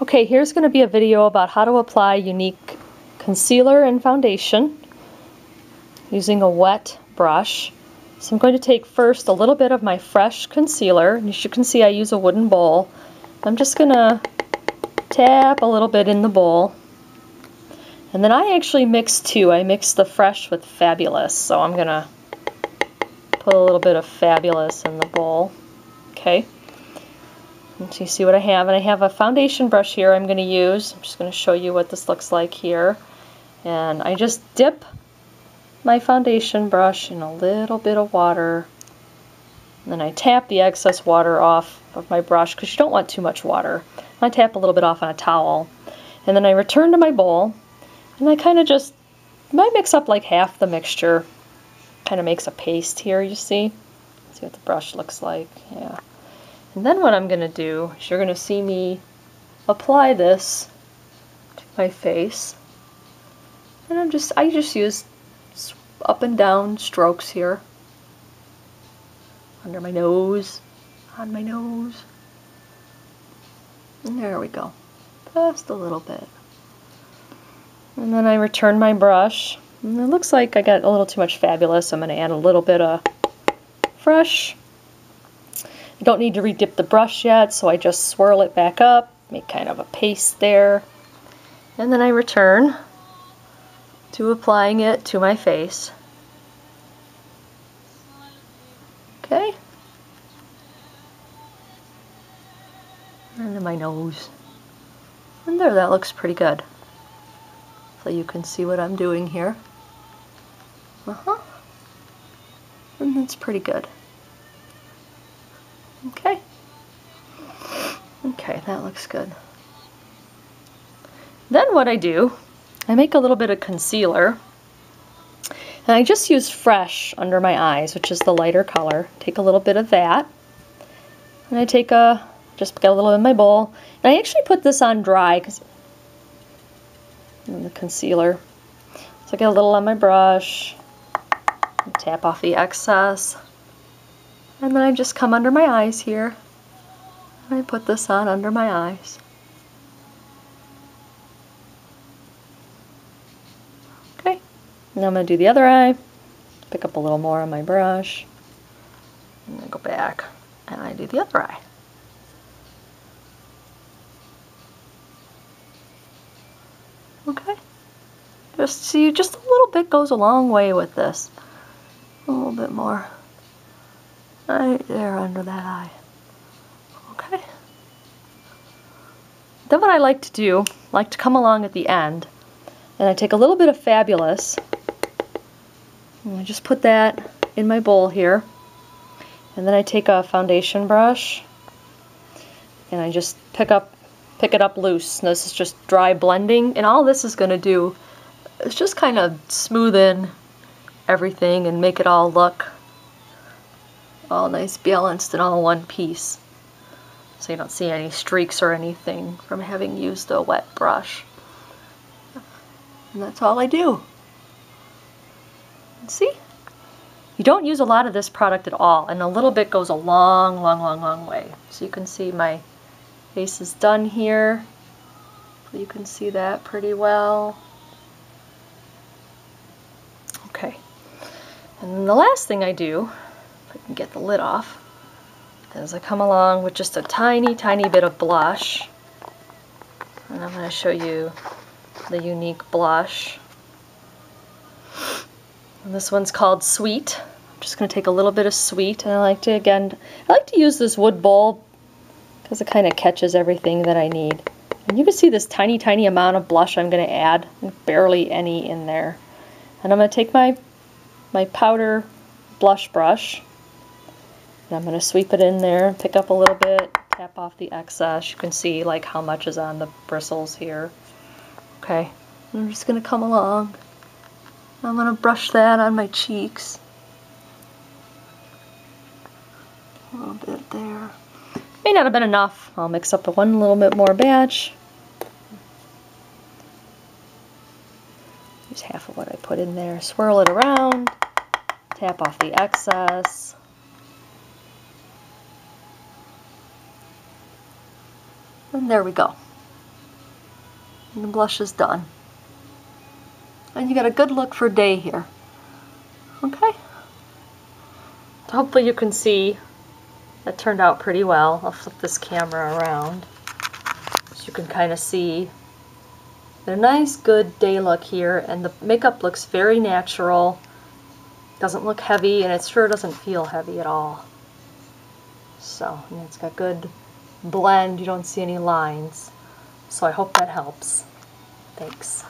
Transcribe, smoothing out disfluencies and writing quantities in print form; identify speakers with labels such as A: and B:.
A: Okay, here's going to be a video about how to apply Younique concealer and foundation using a wet brush. So I'm going to take first a little bit of my fresh concealer, and as you can see I use a wooden bowl. I'm just going to tap a little bit in the bowl, and then I actually mix two. I mix the fresh with Fabulous, so I'm going to put a little bit of Fabulous in the bowl. Okay. So you see what I have, and I have a foundation brush here I'm going to use. I'm just going to show you what this looks like here. And I just dip my foundation brush in a little bit of water, and then I tap the excess water off of my brush because you don't want too much water. I tap a little bit off on a towel, and then I return to my bowl, and I kind of just mix up like half the mixture. Kind of makes a paste here, you see? See what the brush looks like. Yeah. And then what I'm going to do is you're going to see me apply this to my face. And I just use up and down strokes here. Under my nose, on my nose. And there we go. Just a little bit. And then I return my brush. And it looks like I got a little too much Fabulous, so I'm going to add a little bit of Fresh. I don't need to re-dip the brush yet, so I just swirl it back up, make kind of a paste there, and then I return to applying it to my face. Okay. And then my nose. And there, that looks pretty good. So you can see what I'm doing here. And that's pretty good. Okay. Okay, that looks good. Then what I do, I make a little bit of concealer, and I just use Fresh under my eyes, which is the lighter color. Take a little bit of that, and I just get a little in my bowl, and I actually put this on dry because the concealer. So I get a little on my brush, and tap off the excess. And then I just come under my eyes here, and I put this on under my eyes. Okay, now I'm going to do the other eye, pick up a little more on my brush, and then go back, and I do the other eye. Okay, just a little bit goes a long way with this. A little bit more. Right there under that eye. Okay. Then what I like to do, I like to come along at the end, and I take a little bit of Fabulous, and I just put that in my bowl here, and then I take a foundation brush, and I just pick it up loose. And this is just dry blending, and all this is going to do is just kind of smooth in everything and make it all look all nice, balanced, and all one piece, so you don't see any streaks or anything from having used a wet brush. And that's all I do. See? You don't use a lot of this product at all, and a little bit goes a long, long, long, long way. So you can see my face is done here. So you can see that pretty well. Okay. And then the last thing I do, I can get the lid off, as I come along with just a tiny, tiny bit of blush. And I'm going to show you the Younique blush. And this one's called Sweet. I'm just going to take a little bit of Sweet, and I like to use this wood bowl because it kind of catches everything that I need. And you can see this tiny, tiny amount of blush I'm going to add, barely any in there. And I'm going to take my powder blush brush, and I'm going to sweep it in there, pick up a little bit, tap off the excess. You can see like how much is on the bristles here. Okay, and I'm just going to come along. I'm going to brush that on my cheeks. A little bit there. May not have been enough. I'll mix up one little bit more batch. Use half of what I put in there. Swirl it around. Tap off the excess. And there we go. And the blush is done. And you got a good look for day here. Okay? Hopefully you can see that turned out pretty well. I'll flip this camera around so you can kind of see a nice good day look here, and the makeup looks very natural. Doesn't look heavy, and it sure doesn't feel heavy at all. So, and it's got good blend. You don't see any lines. So I hope that helps. Thanks.